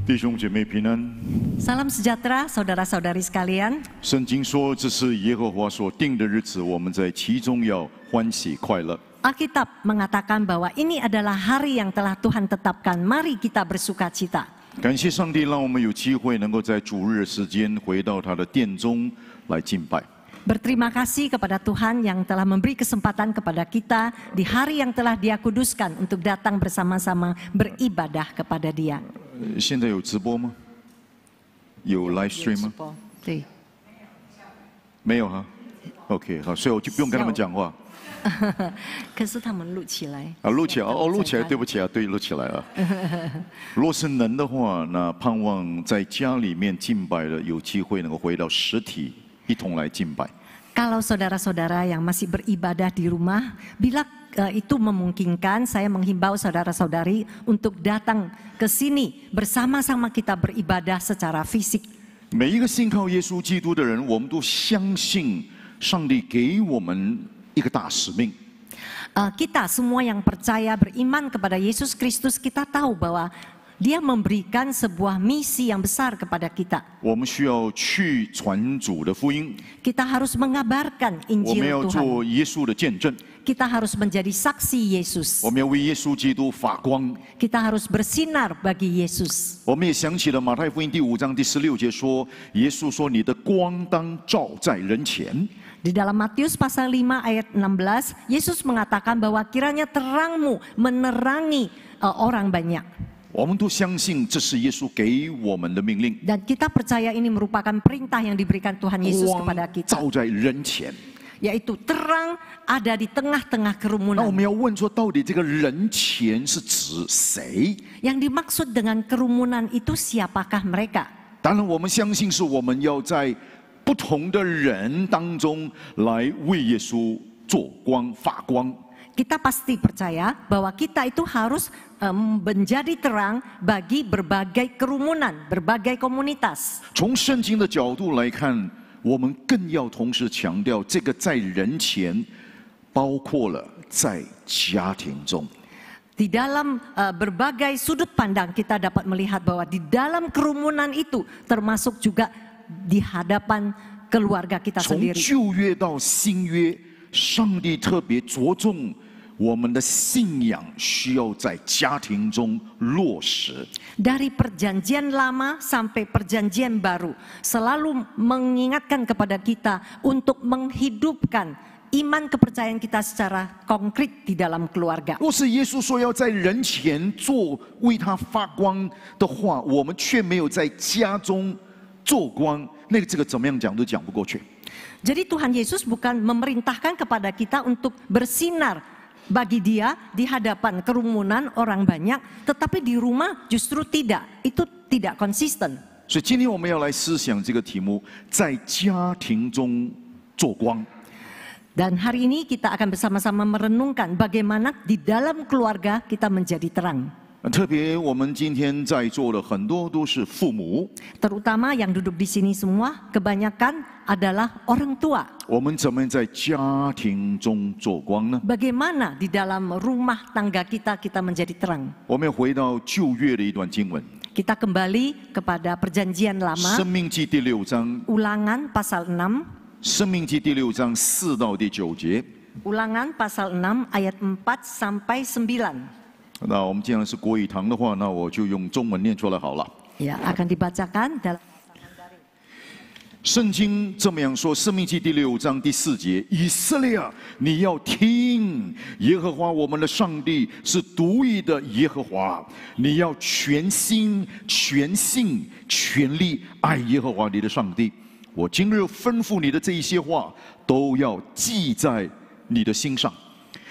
弟兄姐妹平安。Salam sejahtera, saudara-saudari sekalian. 圣经说，这是耶和华所定的日子，我们在其中要欢喜快乐。 Alkitab mengatakan bahwa ini adalah hari yang telah Tuhan tetapkan. Mari kita bersukacita. 感谢上帝，让我们有机会能够在主日时间回到他的殿中来敬拜。 Berterima kasih kepada Tuhan yang telah memberi kesempatan kepada kita di hari yang telah Dia kuduskan untuk datang bersama-sama beribadah kepada Dia. 现在有直播吗？有 live stream 吗？ 对，没有哈。OK， 好，所以我就不用跟他们讲话。可是他们录起来。啊，录起来哦，录起来，对不起啊，对，录起来了。若是能的话，那盼望在家里面敬拜的，有机会能够回到实体。 一同来敬拜。 Kalau saudara-saudara yang masih beribadah di rumah, bila itu memungkinkan, saya menghimbau saudara-saudari untuk datang ke sini bersama-sama kita beribadah secara fisik. 每一个信靠耶稣基督的人，我们都相信上帝给我们一个大使命。 Kita semua yang percaya beriman kepada Yesus Kristus, kita tahu bahwa Dia memberikan sebuah misi yang besar kepada kita. 我们需要去传主的福音。 Kita harus mengabarkan 我们 Injil 要 Tuhan. 做耶稣的见证。 Kita harus menjadi saksi Yesus. 我们要为耶稣基督发光。 Kita harus bersinar bagi Yesus. 我们也想起了马太福音第5章第16节说，耶稣说：“你的光当照在人前。” Di dalam Matius pasal 5 ayat 16, Yesus mengatakan bahwa kiranya terangmu menerangi orang banyak. 我们都相信这是耶稣给我们的命令。 Dan kita percaya ini merupakan perintah yang diberikan Tuhan Yesus kepada 光 kita. 照在人前。 Yaitu terang ada di tengah-tengah 那我 kerumunan. 们要问说，到底这个人前是指谁？ Yang dimaksud dengan kerumunan itu siapakah mereka? 当然，我们相信是我们要在不同的人当中来为耶稣做光发光。 Kita pasti percaya bahwa kita itu harus menjadi terang bagi berbagai kerumunan, berbagai komunitas. 从圣经的角度来看，我们更要同时强调，这个在人前，包括了在家庭中。 Di dalam berbagai sudut pandang kita dapat melihat bahwa di dalam kerumunan itu termasuk juga di hadapan keluarga kita 从 sendiri. 旧约到新约，上帝特别着重我们的信仰需要在家庭中落实。 Dari perjanjian lama sampai perjanjian baru selalu mengingatkan kepada kita untuk menghidupkan iman kepercayaan kita secara konkret di dalam keluarga. 若是耶稣说要在人前做为他发光的话，我们却没有在家中做光，那个这个怎么样讲都讲不过去。 Jadi Tuhan Yesus bukan memerintahkan kepada kita untuk bersinar bagi Dia di hadapan kerumunan orang banyak, tetapi di rumah justru tidak. Itu tidak konsisten. 所以今天我们要来思想这个题目，在家庭中做光。 Dan hari ini kita akan bersama-sama merenungkan bagaimana di dalam keluarga kita menjadi terang. 特别我们今天在座的很多都是父母， Terutama yang duduk di sini semua, kebanyakan adalah orang tua. 我们怎么在家庭中做光呢？ Bagaimana di dalam rumah tangga kita menjadi terang? 我们要回到旧约的一段经文， Kita kembali kepada perjanjian 《 lama, 生命记》第6章，《 Ulangan pasal 6, 生命记》第6章4到第9节。 Ulangan pasal 6 ayat 4 sampai 9. 那我们既然是国语堂的话，那我就用中文念出来好了。 Ya, akan dibacakan dalam 圣经这么样说，《生命记》第6章第4节：以色列啊，你要听，耶和华我们的上帝是独一的耶和华，你要全心、全性、全力爱耶和华你的上帝。我今日吩咐你的这一些话，都要记在你的心上。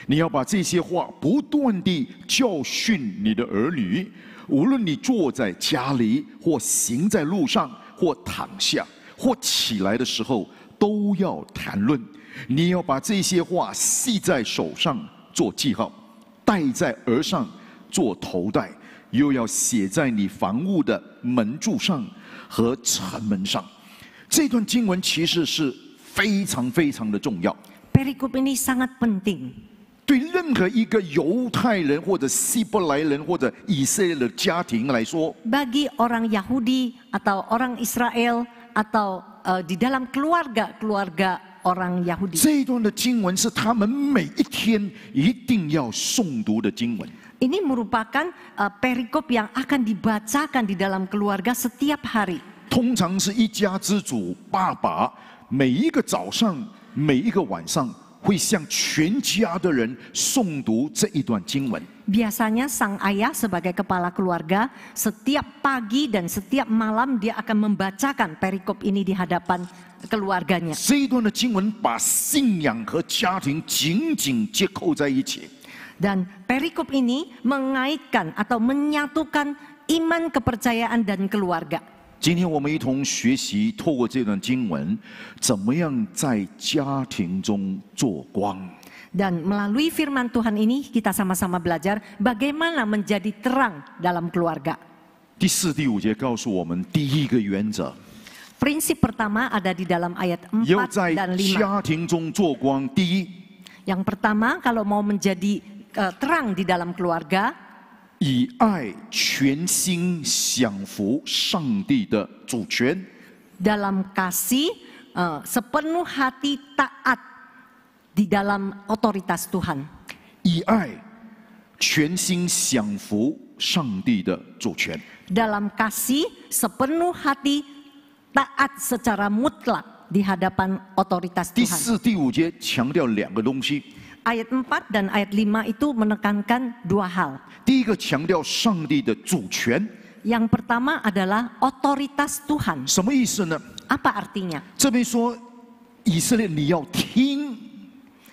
你要把这些话不断地教训你的儿女，无论你坐在家里，或行在路上，或躺下，或起来的时候，都要谈论。你要把这些话系在手上做记号，戴在额上做头带，又要写在你房屋的门柱上和城门上。这段经文其实是非常非常的重要。 perikop ini sangat penting. 对任何一个犹太人或者希伯来人或者以色列的家庭来说， Bagi orang Yahudi atau orang Israel atau di dalam keluarga orang Yahudi. 这一段的经文是他们每一天一定要诵读的经文。 Ini merupakan perikop yang akan dibacakan di dalam keluarga setiap hari. 通常是一家之主爸爸每一个早上、每一个晚上会向全家的人诵读这一段经文。 Biasanya sang ayah sebagai kepala keluarga setiap pagi dan setiap malam dia akan membacakan perikop ini di hadapan keluarganya. 这一段的经文把信仰和家庭紧紧结扣在一起。 Dan perikop ini mengaitkan atau menyatukan iman, kepercayaan dan keluarga. 今天我们一同学习，透过这段经文，怎么样在家庭中做光。 Dan melalui firman Tuhan ini kita sama-sama belajar bagaimana menjadi terang dalam keluarga. 第4、第5节告诉我们第一个原则， Prinsip pertama ada di dalam ayat 要 4 在 dan 5. 家庭中做光。第一， Yang pertama, kalau mau menjadi terang di dalam keluarga, 以爱全心降服上帝的主权。 dalam kasih sepenuh hati taat di dalam otoritas Tuhan. 以爱全心降服上帝的主权。 Dalam kasih sepenuh hati taat secara mutlak di hadapan otoritas 第 Tuhan. 4、第5节强调2个东西。 Ayat 4 dan ayat 5 itu menekankan 2 hal. 第一个强调上帝的主权， Yang pertama adalah otoritas Tuhan. 什么意思呢？ Apa artinya? 这边说以色列你要听，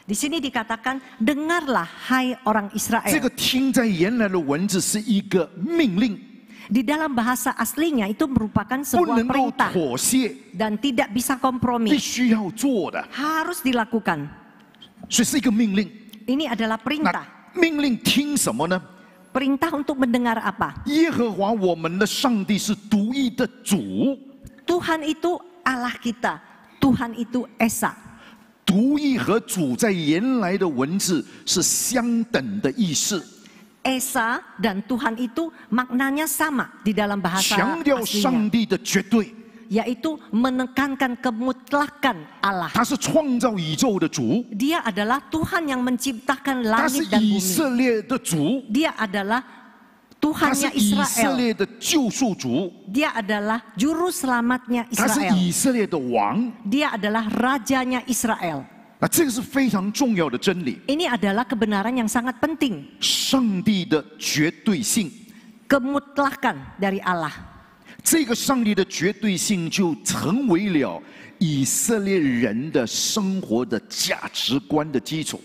Di sini dikatakan, dengarlah hai orang 这 Israel. 个听在原来的文字是一个命令， Di dalam bahasa aslinya itu merupakan 不 sebuah 能够 perintah 妥协， dan tidak bisa 必 kompromi. 须要做的， Harus dilakukan. 所以是一个命令。 Ini adalah 那 perintah. 命令听什么呢？ Perintah untuk mendengar apa? 耶和华我们的上帝是独一的主， Tuhan itu Allah kita. Tuhan itu Esa. 独一和主在原来的文字是相等的意思， Esa dan Tuhan itu maknanya sama di dalam bahasa 强调 aslinya. 上帝的绝对。 Yaitu menekankan kemutlakan Allah. 他是创造宇宙的主， Dia adalah Tuhan yang menciptakan 他是 langit dan 以 bumi. 色列的主， Dia adalah 他是 Tuhannya 以色 Israel. 列的救赎主， Dia adalah juru selamatnya 他是 Israel. 以色列的王。 Dia adalah rajanya Israel. 那这个是非常重要的真理， Ini adalah kebenaran yang sangat penting. 上帝的绝对性。 Kemutlakan dari Allah. 这个上帝的绝对性就成为了以色列人的生活的价值观的基础。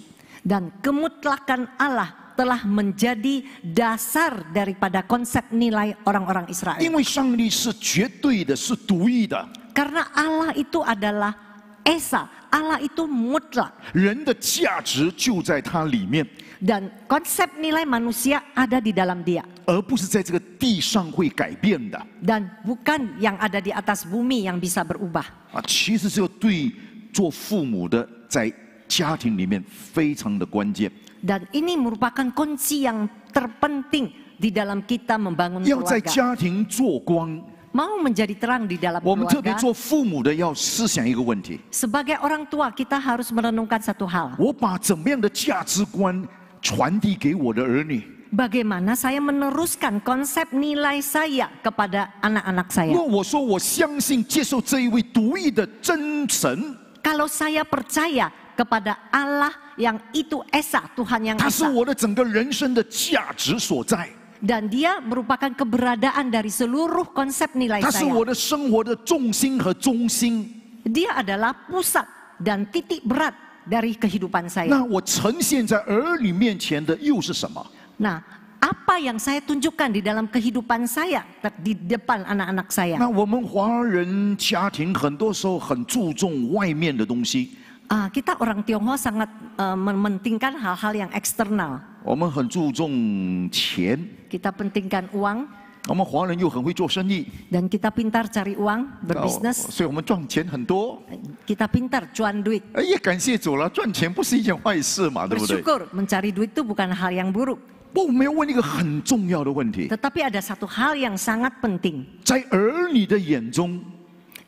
Dan kemutlakan Allah telah menjadi dasar daripada konsep nilai orang-orang 因 Israel. 为上帝是绝对的，是独一的， Karena Allah itu adalah Esa. Allah itu mutlak. 人的价值就在它里面， Dan konsep nilai manusia ada di dalam dia. 而不是在这个地上会改变的。 Dan bukan yang ada di atas bumi yang bisa berubah. 其实就对做父母的在家庭里面非常的关键， Dan ini merupakan kunci yang terpenting di dalam kita membangun 要在 keluarga. 家庭做光。 Mau menjadi terang di dalam 我们特别 keluarga. 做父母的要思想一个问题： Sebagai orang tua kita harus merenungkan satu hal. 我把怎么样的价值观传递给我的儿女？ Bagaimana saya meneruskan konsep nilai saya kepada anak-anak saya. 若我说我相信接受这一位独一的真神， Kalau saya percaya kepada Allah yang itu Esa, Tuhan yang 他是 Esa. 我的整个人生的价值所在， Dan dia merupakan keberadaan dari seluruh konsep nilai 他是 saya. 我的生活的重心和中心。 Dia adalah pusat dan titik berat dari kehidupan saya. 那我呈现在儿女面前的又是什么？ Nah, apa yang saya tunjukkan di dalam kehidupan saya di depan anak-anak saya? 那我们华人家庭很多时候很注重外面的东西， Kita orang Tionghoa sangat mementingkan hal-hal yang eksternal. 我们很注重钱， Kita pentingkan uang, 我们华人又很会做生意， Dan kita pintar cari uang, berbisnis. 所以我们赚钱很多。 Kita pintar cuan duit. 也感谢主了，赚钱不是一件坏事嘛，对不对？ Bersyukur mencari duit itu bukan hal yang buruk. 我们要问一个很重要的问题， Tetapi ada satu hal yang sangat penting. 在儿女的眼中，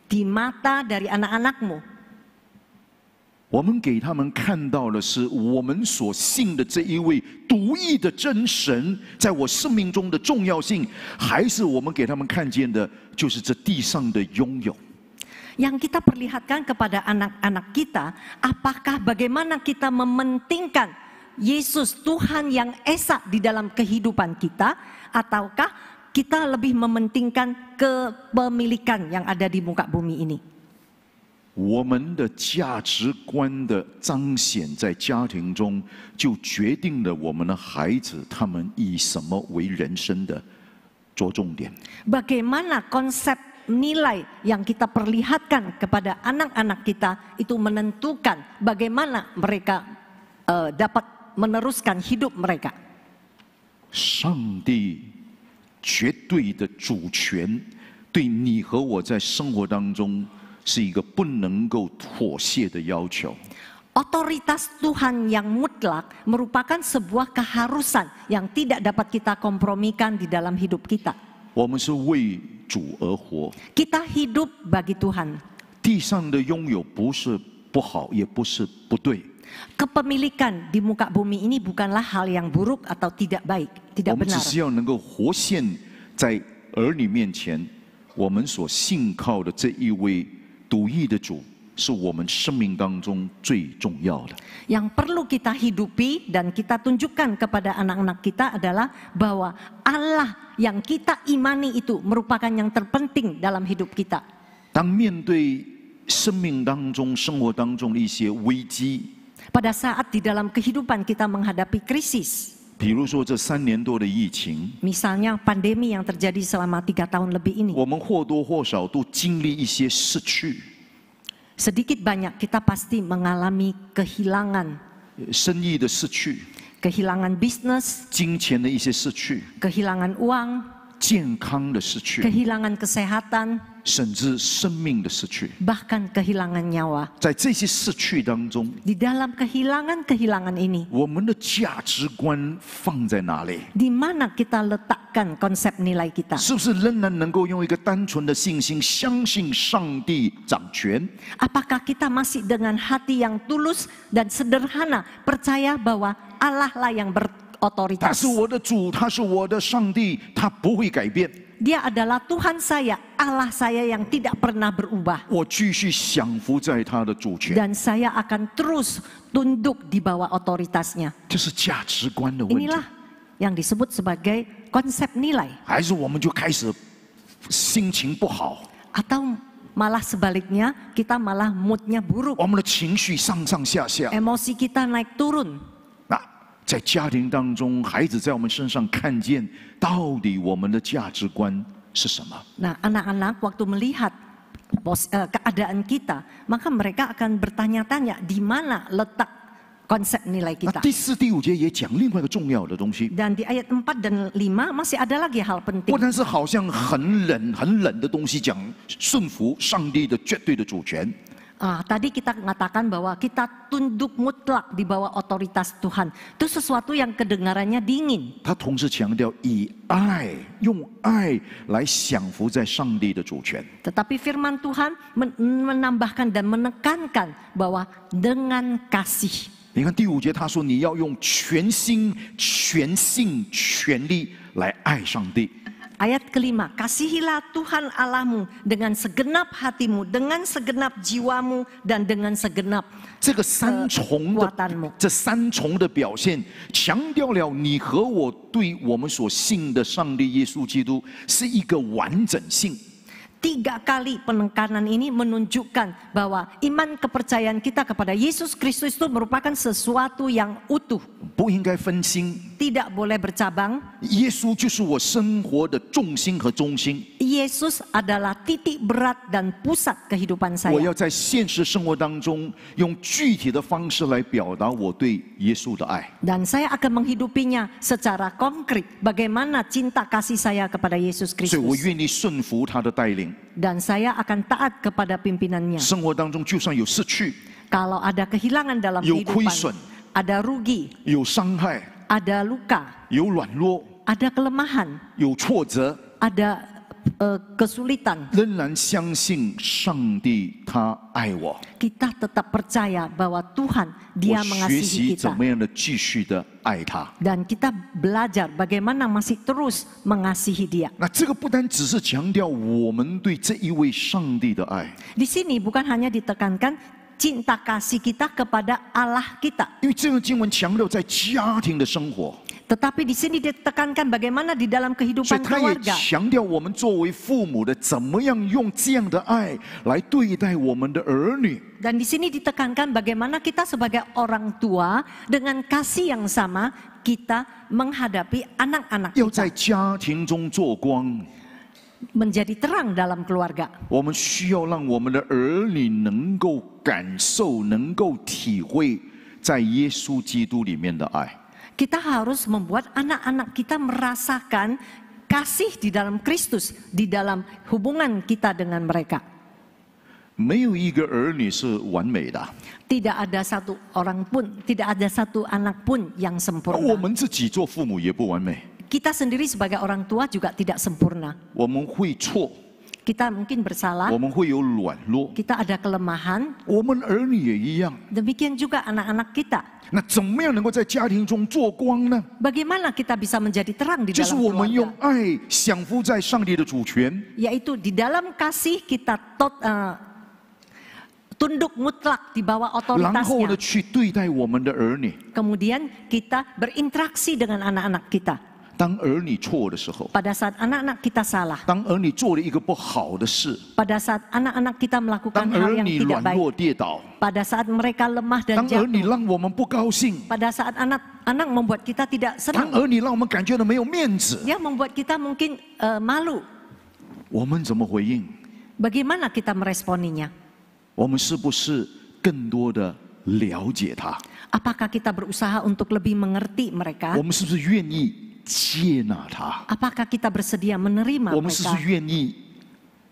Di mata dari anak-anakmu, 我们给他们看到的是我们所信的这一位独一的真神在我生命中的重要性，还是我们给他们看见的就是这地上的拥有？ yang kita perlihatkan kepada anak-anak kita, apakah bagaimana kita mementingkan Yesus Tuhan yang esa di dalam kehidupan kita, ataukah kita lebih mementingkan kepemilikan yang ada di muka bumi ini? 我们的价值观的彰显在家庭中，就决定了我们的孩子他们以什么为人生的着重点。 Bagaimana konsep nilai yang kita perlihatkan kepada anak-anak kita itu menentukan bagaimana mereka dapat meneruskan hidup mereka. 上帝绝对的主权，对你和我在生活当中是一个不能够妥协的要求。 Otoritas Tuhan yang mutlak merupakan sebuah keharusan yang tidak dapat kita kompromikan di dalam hidup kita. 我们是为主而活， Kita hidup bagi Tuhan. 地上的拥有不是不好，也不是不对。 Kepemilikan di muka bumi ini bukanlah hal yang buruk atau tidak baik, 我 tidak 们只 benar. 是要能够活现在儿女面前，我们所信靠的这一位独一的主，是我们生命当中最重要的。 Yang perlu kita hidupi dan kita tunjukkan kepada anak-anak kita adalah bahwa Allah yang kita imani itu merupakan yang terpenting dalam hidup kita. 当面对生命当中、生活当中的一些危机， Pada saat di dalam kehidupan kita menghadapi krisis, 比如说这3年多的疫情， misalnya pandemi yang terjadi selama 3 tahun lebih ini, 我们或多或少都经历一些失去， sedikit banyak kita pasti mengalami kehilangan, 生意的失去， kehilangan bisnis, 金钱的一些失去， kehilangan uang, 健康的失去， kehilangan kesehatan, 甚至生命的失去。 bahkan kehilangan nyawa. 在这些失去当中， Di dalam kehilangan-kehilangan ini, 我们的价值观放在哪里？ di mana kita letakkan konsep nilai kita? 是不是仍然能够用一个单纯的信心，相信上帝掌权？ Apakah kita masih dengan hati yang tulus dan sederhana percaya bahwa Allah lah yang 他 berotoritas? 是我的主，他是我的上帝，他不会改变。 Dia adalah Tuhan saya, Allah saya yang tidak pernah berubah. 我继续降服在他的主权， Dan saya akan terus tunduk di bawah otoritasnya. 这是价值观的问题。 Inilah yang disebut sebagai konsep nilai. 还是我们就开始心情不好， Atau malah sebaliknya, kita malah moodnya buruk. 我们的情绪上上下下。 Emosi kita naik turun. 那在家庭当中，孩子在我们身上看见，到底我们的价值观是什么？ Nah, anak-anak waktu melihat keadaan kita, maka mereka akan bertanya-tanya di mana letak konsep nilai 那 kita. 第4、第5节也讲另外一个重要的东西， Dan di ayat 4 dan 5 masih ada lagi hal 不 penting. 单是好像很冷的东西，讲顺服上帝的绝对的主权。 Tadi kita mengatakan bahwa kita tunduk mutlak di bawah otoritas Tuhan. Itu sesuatu yang kedengarannya dingin. 他同时强调以爱，用爱来降服在上帝的主权。 Tetapi firman Tuhan menambahkan dan menekankan bahwa dengan kasih. 你看第5节，他说你要用全心、全性、全力来爱上帝。 Ayat kelima, kasihilah Tuhan Allahmu dengan segenap hatimu, dengan segenap jiwamu, dan dengan segenap 这个3重的 kekuatanmu. 这3重的表现，强调了你和我对我们所信的上帝耶稣基督是一个完整性。3 kali penekanan ini menunjukkan bahwa iman kepercayaan kita kepada Yesus Kristus itu merupakan sesuatu yang utuh. 不应该分心。 Tidak boleh bercabang. 耶稣就是我生活的重心和中心。 Yesus adalah titik berat dan pusat kehidupan 我 saya. 要在现实生活当中用具体的方式来表达我对耶稣的爱。 Dan saya akan menghidupinya secara konkret. Bagaimana cinta kasih saya kepada Yesus 所以我 Kristus. 愿意顺服他的带领。 Dan saya akan taat kepada pimpinannya. 生活当中就算有失去、 Kalau ada kehilangan dalam 有亏损、 kehidupan, ada rugi, 有伤害、 ada luka, 有软弱、 ada kelemahan, 有挫折， ada kesulitan. 仍然相信上帝他爱我。 Kita tetap percaya bahwa Tuhan 我 Dia 学 mengasihi 习怎 kita. 么样的继续的爱他。 Dan kita belajar bagaimana masih terus mengasihi Dia. 那这个不单只是强调我们对这一位上帝的爱， Di sini bukan hanya ditekankan cinta kasih kita kepada Allah kita. 因为这个经文强调在家庭的生活， Tetapi di sini ditekankan bagaimana di dalam 所以 kehidupan 他也 keluarga. 强调我们作为父母的怎么样用这样的爱来对待我们的儿女。 Dan di sini ditekankan bagaimana kita sebagai orang tua dengan kasih yang sama kita menghadapi anak-anak 要在 kita 家庭中做光， menjadi terang dalam keluarga. 我们需要让我们的儿女能够感受、能够体会在耶稣基督里面的爱。 Kita harus membuat anak-anak kita merasakan kasih di dalam Kristus, di dalam hubungan kita dengan mereka. 没有一个儿女是完美的， Tidak ada satu orang pun, tidak ada satu anak pun yang 我 sempurna. 们自己做父母也不完美， Kita sendiri sebagai orang tua juga tidak sempurna. 我们会错， Kita mungkin bersalah, 我们会有软弱， kita ada kelemahan, 我们儿女也一样。 demikian juga anak-anak kita. 那怎么样能够在家庭中做光呢？ Bagaimana kita bisa menjadi terang di 就是 dalam 我们用 keluarga? 爱降服在上帝的主权， Yaitu di dalam kasih kita tunduk mutlak di bawah 然后呢 otoritasnya. 去对待我们的儿女。 Kemudian kita berinteraksi dengan anak-anak kita. 当儿女错的时候， Pada saat anak-anak kita salah, 当儿女做了一个不好的事， pada saat anak-anak kita 当 melakukan 儿 hal yang 女 tidak 软 baik, 弱跌倒， pada saat mereka lemah dan 当儿女 jatuh, 让我们不高兴， pada saat anak-anak membuat kita tidak 当 senang, 儿女让我们感觉到没有面子， ya membuat kita mungkin malu. 我们怎么回应？ Bagaimana kita meresponinya? 我们是不是更多的了解他？ Apakah kita berusaha untuk lebih mengerti mereka? 我们是不是愿意接纳他？ Apakah kita bersedia menerima 我们是不 mereka? 是愿意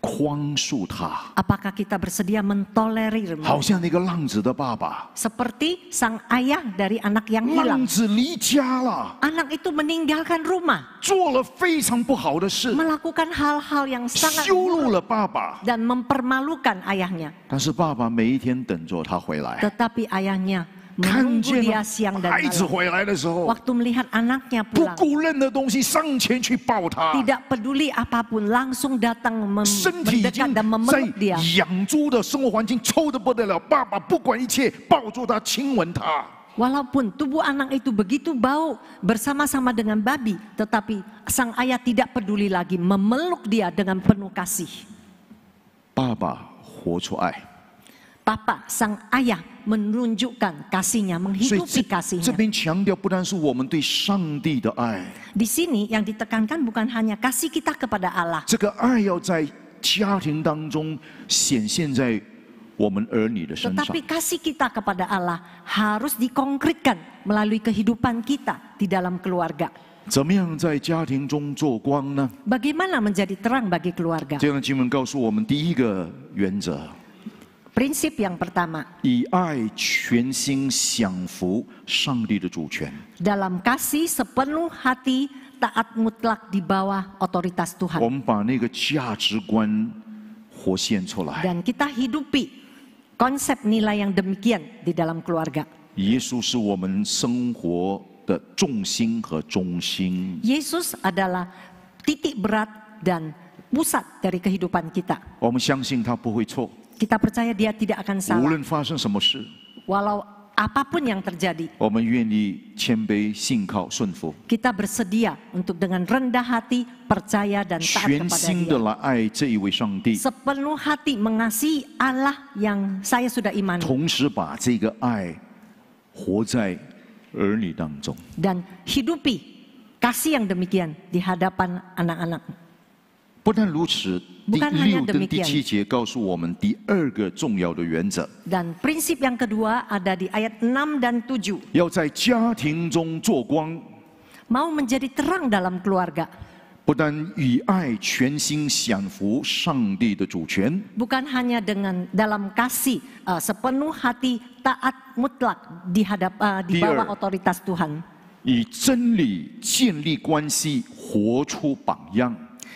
宽恕他？ Apakah kita bersedia mentolerir 好 mereka? 像那个浪子的爸爸， Seperti sang ayah dari anak yang 浪 hilang. 子离家了， Anak itu meninggalkan rumah, 做了非常不好的事， melakukan hal-hal yang sangat 羞辱 buruk 了爸爸。 dan mempermalukan ayahnya. 但是爸爸每一天等着他回来， Tetapi ayahnya 看 menunggu 见 dia 了 siang dan 孩子 malam. 回来的时候， Waktu melihat anaknya 不 pulang, 顾任何东西上前去抱他， tidak peduli apapun, langsung datang 身体已 mendekat 经 dan 在 memeluk dia. 养猪的生活环境臭得不得了，爸爸不管一切抱住他亲吻他。 Walaupun tubuh anak itu begitu bau bersama-sama dengan babi, tetapi sang ayah tidak peduli lagi, memeluk dia dengan penuh kasih. 爸爸活出爱， Papa, sang ayah menunjukkan kasihnya, 所以 menghidupi 这 kasihnya. 边强调不单是我们对上帝的爱， Di sini yang ditekankan bukan hanya kasih kita kepada Allah, 这个爱要在家庭当中显现在我们儿女的身上。 tetapi kasih kita kepada Allah harus dikonkretkan melalui kehidupan kita di dalam keluarga. 怎么样在家庭中做光呢？ Bagaimana menjadi terang bagi keluarga? 这样的经文告诉我们，第一个原则， Prinsip yang pertama, 以爱全心降服上帝的主权。 dalam kasih sepenuh hati, taat mutlak di bawah otoritas 我 Tuhan. 们把那个价值观活现出来。 Dan kita hidupi konsep nilai yang demikian di dalam keluarga. 耶稣是我们生活的重心和中心。 Yesus adalah titik berat dan pusat dari kehidupan kita. 我们相信他不会错， Kita percaya dia tidak akan 无 salah. 论发生什么事， Walau apapun yang terjadi. 我们愿意谦卑、信靠、顺服， Kita bersedia untuk dengan rendah hati, percaya dan taat 全 kepada 心的 Dia. 来爱这一位上帝， Sepenuh hati mengasihi Allah yang saya sudah imani. 同时把这个爱活在儿女当中。 Dan hidupi kasih yang demikian di hadapan anak-anak. 不但如此，第 Bukan hanya 6跟第 demikian. 7节告诉我们第二个重要的原则： Dan prinsip yang kedua ada di ayat 6 dan 7. 要在家庭中做光， Mau menjadi terang dalam keluarga. 不但以爱全心降服上帝的主权， Bukan hanya dengan dalam kasih sepenuh hati taat mutlak di bawah otoritas Tuhan. 以真理建立关系，活出榜样。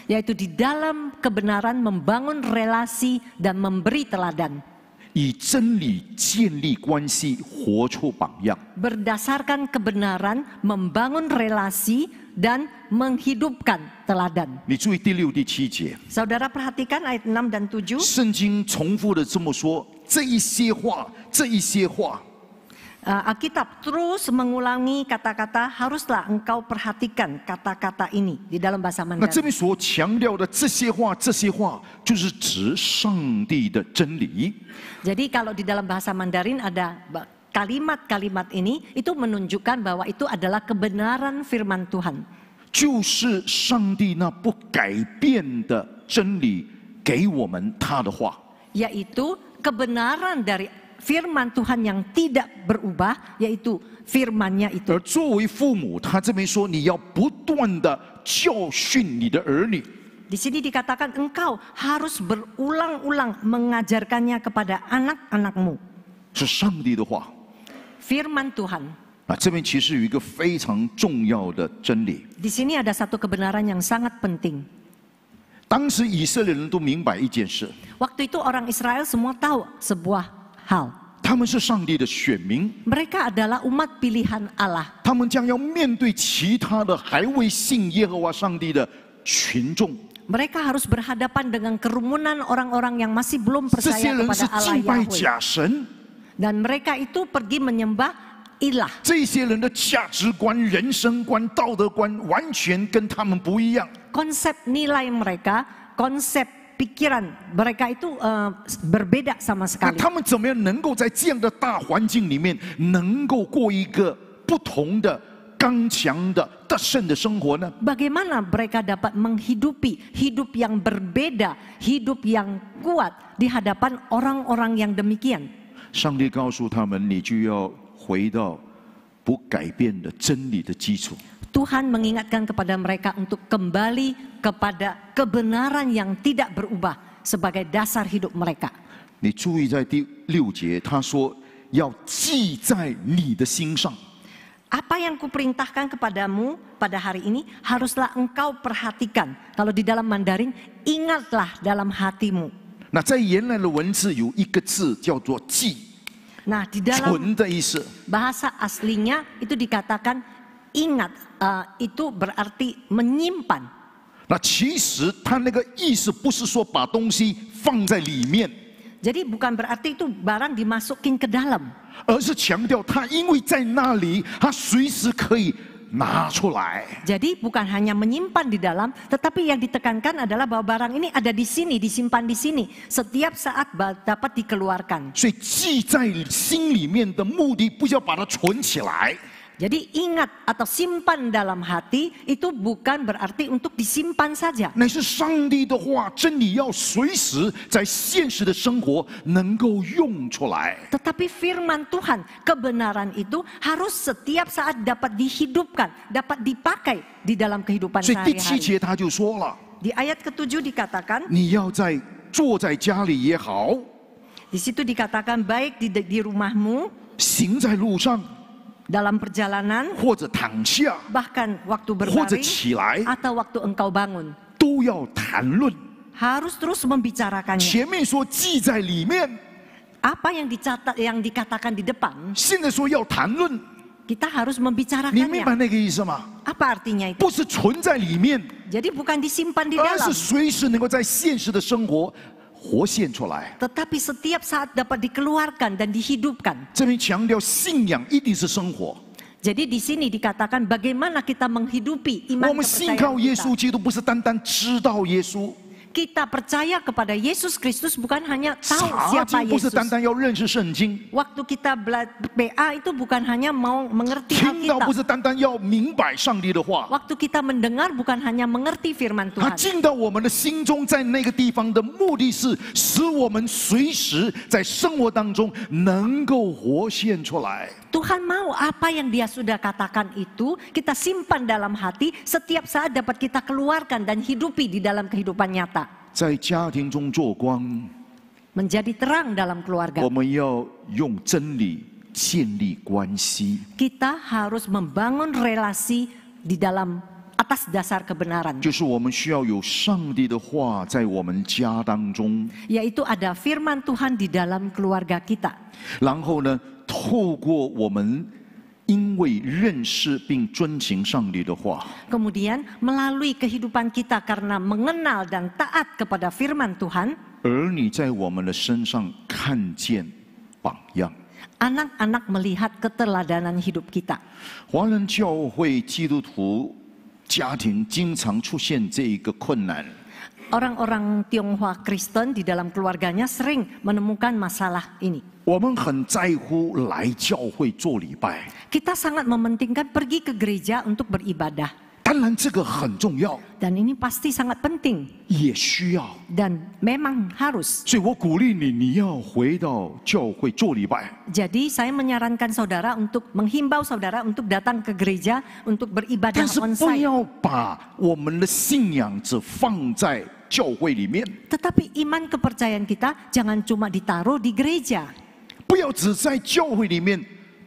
Yaitu di dalam kebenaran membangun relasi dan memberi teladan. 以真理建立关系，活出榜样。 Berdasarkan kebenaran membangun relasi dan menghidupkan teladan. 你注意第6、第7节， Saudara perhatikan ayat 6 dan 7. 圣经重复的这么说：这一些话，这一些话。 Alkitab terus mengulangi kata-kata, haruslah engkau perhatikan kata-kata ini di dalam bahasa 那这 Mandarin. 边所强调的这些话，这些话就是指上帝的真理。 Jadi kalau di dalam bahasa Mandarin ada kalimat-kalimat ini, itu menunjukkan bahwa itu adalah kebenaran firman Tuhan. 就是上帝那不改变的真理给我们他的话。 Yaitu kebenaran dari firman Tuhan yang tidak berubah, yaitu firman-Nya 而 itu. 作为父母，他这边说你要不断的教训你的儿女。 Di sini dikatakan engkau harus berulang-ulang mengajarkannya kepada anak-anakmu. 是上帝的话。 Firman Tuhan. 这边其实有一个非常重要的真理。 Di sini ada satu kebenaran yang sangat penting. 当时以色列人都明白一件事， Waktu itu orang Israel semua tahu sebuah hal. 他们是上帝的选民， Mereka adalah umat pilihan Allah. 他们将要面对其他的还未信耶和华上帝的群众。 Mereka harus berhadapan dengan kerumunan orang-orang yang masih belum 这些 percaya 人是 kepada Allah 敬拜 Yahweh. 假神， Dan mereka itu pergi menyembah ilah. 这些人的价值观、人生观、道德观完全跟他们不一样。 Konsep nilai mereka, konsep pikiran mereka itu berbeda sama 那 sekali. 他们怎么样能够在这样的大环境里面，能够过一个不同的、刚强的、得胜的生活呢？ Bagaimana mereka dapat menghidupi hidup yang berbeda, hidup yang kuat di hadapan orang-orang yang demikian? 上帝告诉他们，你就要回到不改变的真理的基础。 Tuhan mengingatkan kepada mereka untuk kembali kepada kebenaran yang tidak berubah sebagai dasar hidup mereka. 你注意在第6节，他说要记在你的心上。 Apa yang kuperintahkan kepadamu pada hari ini haruslah engkau perhatikan. Kalau di dalam Mandarin, ingatlah dalam hatimu. 那在原来的文字有一个字叫做记， Nah, di dalam 存的意思。 bahasa aslinya itu dikatakan ingat, itu berarti menyimpan. 那其实他那个意思不是说把东西放在里面， Jadi bukan berarti itu barang dimasukin ke dalam. 而是强调他因为在那里，他随时可以拿出来。 Jadi bukan hanya menyimpan di dalam, tetapi yang ditekankan adalah bahwa barang ini ada di sini, disimpan di sini. Setiap saat dapat dikeluarkan. 所以记在心里面的目的，不是要把它存起来， Jadi ingat atau simpan dalam hati itu bukan berarti untuk disimpan saja. 乃是上帝的话，真理要随时在现实的生活能够用出来。 Tetapi firman Tuhan, kebenaran itu harus setiap saat dapat dihidupkan, dapat dipakai di dalam kehidupan 所以第7 sehari-hari. 节他就说了， Di ayat ke-7 dikatakan, 你要坐在家里也好， di situ dikatakan baik di rumahmu, 行在路上， dalam perjalanan, 或者躺下， bahkan waktu 或者 berbaring 起来， atau waktu engkau bangun. 都要谈论。 Harus terus membicarakannya. 前面说记在里面， Apa yang dikatakan di depan, 现在说要谈论， kita harus 你明白 membicarakannya. 那个意思吗？ Apa artinya itu? 不是存在里面， Jadi bukan disimpan di 而 dalam, 是随时能够在现实的生活活现出来。 tetapi setiap saat dapat dikeluarkan dan dihidupkan. 这边强调信仰一定是生活。 Jadi di sini dikatakan bagaimana kita menghidupi iman 我们信 kepercayaan 靠耶 kita. 稣基督，不是单单知道耶稣， Kita percaya kepada Yesus Kristus bukan hanya tahu 查 siapa 经不是 Yesus. 单单要认识圣经， Waktu kita BA itu bukan hanya mau mengerti 听到不 Alkitab. 是单单要明白上帝的话， Waktu kita mendengar bukan hanya mengerti firman 它 Tuhan. 进到我们的心中，在那个地方的目的是使我们随时在生活当中能够活现出来。 Tuhan mau apa yang dia sudah katakan itu kita simpan dalam hati, setiap saat dapat kita keluarkan dan hidupi di dalam kehidupan nyata. 在家庭中做光， Menjadi terang dalam keluarga. 我们要用真理建立关系， Kita harus membangun relasi di dalam atas dasar kebenaran. 就是我们需要有上帝的话在我们家当中， Yaitu ada firman Tuhan di dalam keluarga kita. 然后呢，透过我们因为认识并遵行上帝的话， Kemudian melalui kehidupan kita karena mengenal dan taat kepada firman Tuhan, 儿女在我们的身上看见榜样。 anak-anak melihat keteladanan hidup kita. 华人教会基督徒家庭经常出现这一个困难， Orang-orang Tionghoa Kristen di dalam keluarganya sering menemukan masalah ini. 我们很在乎来教会做礼拜， Kita sangat mementingkan pergi ke gereja untuk beribadah. 当然这个很重要， Dan ini pasti sangat penting 也需要。 dan memang harus. 所以我鼓励你，你要回到教会做礼拜。 Jadi saya menyarankan saudara untuk menghimbau saudara untuk datang ke gereja untuk beribadah 但是不 onsite. 要把我们的信仰只放在教会里面， Tetapi iman kepercayaan kita jangan cuma ditaruh di gereja. 不要只在教会里面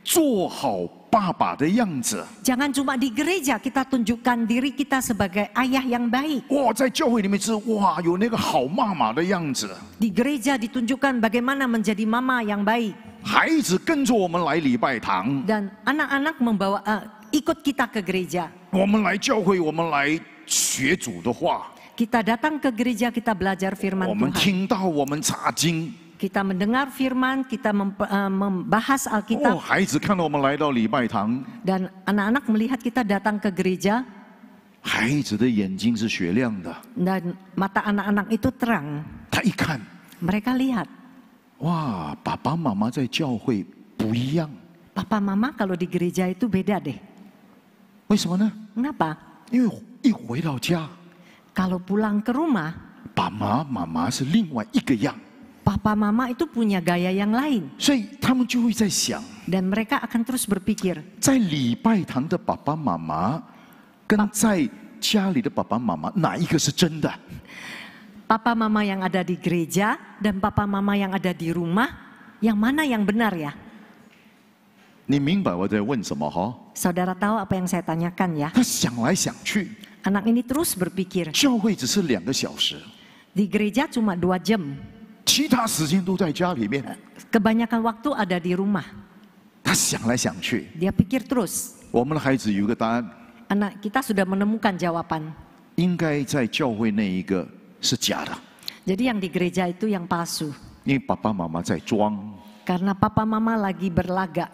做好爸爸的样子。 Jangan cuma di gereja kita tunjukkan diri kita sebagai ayah yang baik. 哇，在教会里面是哇，有那个好妈妈的样子。 Di gereja ditunjukkan bagaimana menjadi mama yang baik. 孩子跟着我们来礼拜堂， Dan anak-anak ikut kita ke gereja. 我们来教会，我们来学主的话， Kita datang ke gereja, kita belajar firman 我们 Tuhan. 听到，我们查经。 Kita mendengar firman, kita membahas 哦， Alkitab. 孩子看到我们来到礼拜堂， Dan anak-anak melihat kita datang ke gereja. 孩子的眼睛是雪亮的， Dan mata anak-anak itu terang. 他一看， Mereka lihat, 哇，爸爸妈妈在教会不一样， papa mama kalau di gereja itu beda deh. 为什么呢？ Kenapa? 因为一回到家， Kalau pulang ke rumah, 爸爸妈妈是另外一个样， papa mama itu punya gaya yang lain. 所以他们就会在想， Dan mereka akan terus berpikir, 在礼拜堂的爸爸妈妈跟在家里的爸爸妈妈哪一个是真的？ papa mama yang ada di gereja dan papa mama yang ada di rumah, yang mana yang benar ya? 你明白我在问什么哈？ Saudara tahu apa yang saya tanyakan ya? 他想来想去， Anak ini terus berpikir, 教会只是2个小时， di gereja cuma 2 jam. 其他时间都在家里面。 Kebanyakan waktu ada di rumah. 他想来想去， Dia pikir terus. 我们的孩子有一个答案， Anak kita sudah menemukan jawaban. 应该在教会那一个是假的， Jadi yang di gereja itu yang palsu. 因为爸爸妈妈在装。 Karena papa mama lagi berlaga.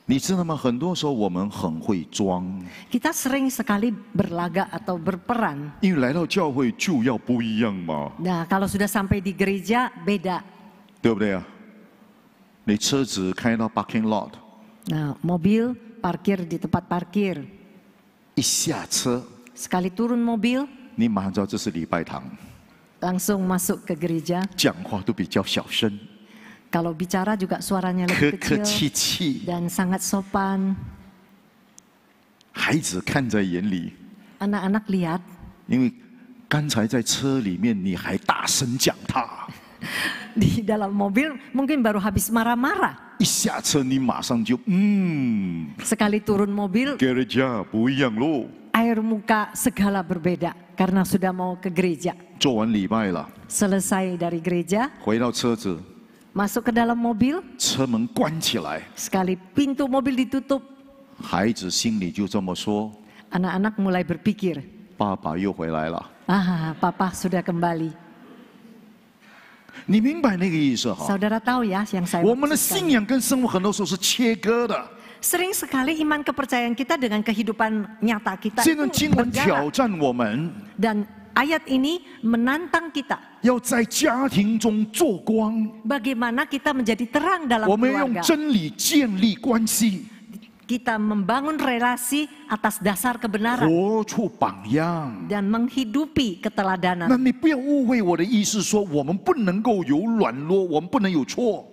你知道吗？很多时候我们很会装， Kita sering sekali berlaga atau berperan. 因为来到教会就要不一样嘛， Nah, kalau sudah sampai di gereja beda. 对不对啊？你车子开到 parking lot， Nah, mobil parkir di tempat parkir. 一下车， Sekali turun mobil, 你马上知道这是礼拜堂， langsung masuk ke gereja. 讲话都比较小声， Kalau bicara juga suaranya 客 lebih 客 kecil 气气， dan sangat sopan. 孩子看在眼里， Anak-anak lihat, 因为刚才在车里面你还大声讲他， di dalam mobil mungkin baru habis marah-marah. 一下车你马上就Sekali turun mobil, gereja 不一样喽。 air muka segala berbeda karena sudah mau ke gereja. 做完礼拜了， Selesai dari gereja, 回到车子， masuk ke dalam mobil, 车门关起来， sekali pintu mobil ditutup, 孩子心里就这么说： anak-anak mulai berpikir, 爸爸又回来了。 ah, papa sudah kembali. 你明白那个意思哈？ Saudara tahu ya yang saya 我们的 maksudkan. 信仰跟生活很多时候是切割的。 Sering sekali iman kepercayaan kita dengan kehidupan nyata kita 这段 itu 经文 berjalan. 挑战我们， Dan ayat ini menantang kita. 要在家庭中做光。 Bagaimana kita menjadi terang dalam 我们用 keluarga. 真理建立关系， Kita membangun relasi atas dasar kebenaran 活出榜样。 dan menghidupi 那 keteladanan. 你不要误会我的意思，说我们不能够有软弱，我们不能有错。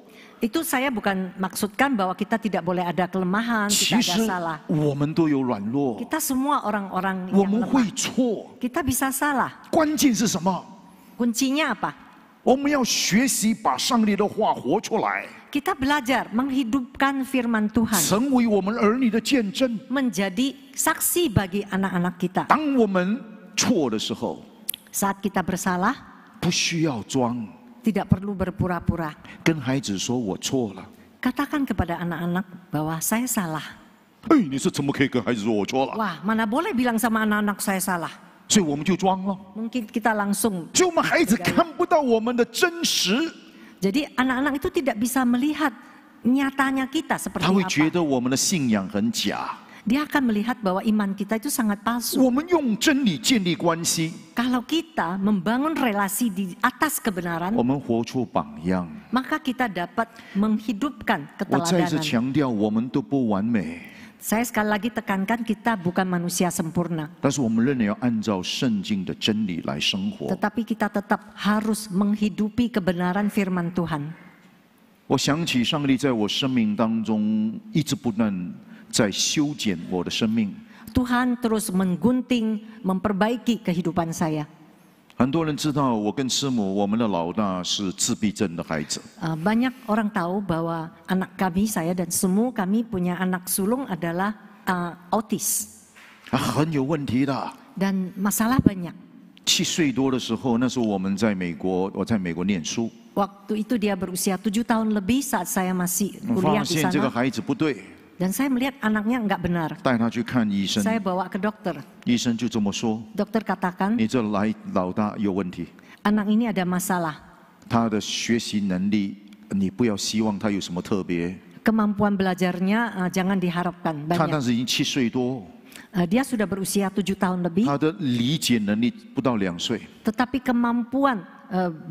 Itu saya bukan maksudkan bahwa kita tidak boleh ada kelemahan, 其 kita 实 ada salah. 我们都有软弱， Kita semua orang-orang 我 yang 们 lemah. 会错。 Kita bisa salah. 关键是什么？ Kuncinya apa? 我们要学习把上帝的话活出来， Kita belajar menghidupkan firman Tuhan. 成为我们儿女的见证。 Menjadi saksi bagi anak-anak kita. 当我们错的时候， Saat kita bersalah, 不需要装， tidak perlu berpura-pura. 跟孩子说我错了。 Katakan kepada anak-anak bahwa saya salah. 哎，你是怎么可以跟孩子说我错了？ Wah, mana boleh bilang sama anak-anak saya salah. 所以我们就装了。 Mungkin kita langsung. 所以我们孩子看不到我们的真实， Jadi anak-anak itu tidak bisa melihat nyatanya kita 他 seperti 会觉 apa. 得我们的信仰很假。 Dia akan melihat bahwa iman kita itu sangat palsu. 我们用真理建立关系， Kalau kita membangun relasi di atas kebenaran, 我们活出榜样。 maka kita dapat menghidupkan 我再次 keteladanan. 强调，我们都不完美， Saya sekali lagi tekankan kita bukan manusia sempurna. 但是我们仍然要按照圣经的真理来生活。 Tetapi kita tetap harus menghidupi kebenaran firman Tuhan. 我想起上帝在我生命当中一直不断在修剪我的生命。 Tuhan terus menggunting, memperbaiki kehidupan saya. 很多人知道我跟师母，我们的老大是自闭症的孩子。 Banyak orang tahu bahwa anak kami, saya dan semua kami punya anak sulung adalah autis. 很有问题的。 Dan masalah banyak. 7岁多的时候，那时候我们在美国，我在美国念书， Waktu itu dia berusia 7 tahun lebih saat saya masih 我 kuliah 发 di 现这个 sana. 孩子不对， Dan saya melihat anaknya enggak benar. 带他去看医生， Saya bawa ke dokter. 医生就这么说： Dokter katakan 你这老大有问题， anak ini ada masalah. 他的学习能力，你不要希望他有什么特别。 Kemampuan belajarnya jangan diharapkan 他 banyak. 当时已经7岁多， Dia sudah berusia 7 tahun lebih. 他的理解能力不到2岁， Tetapi kemampuan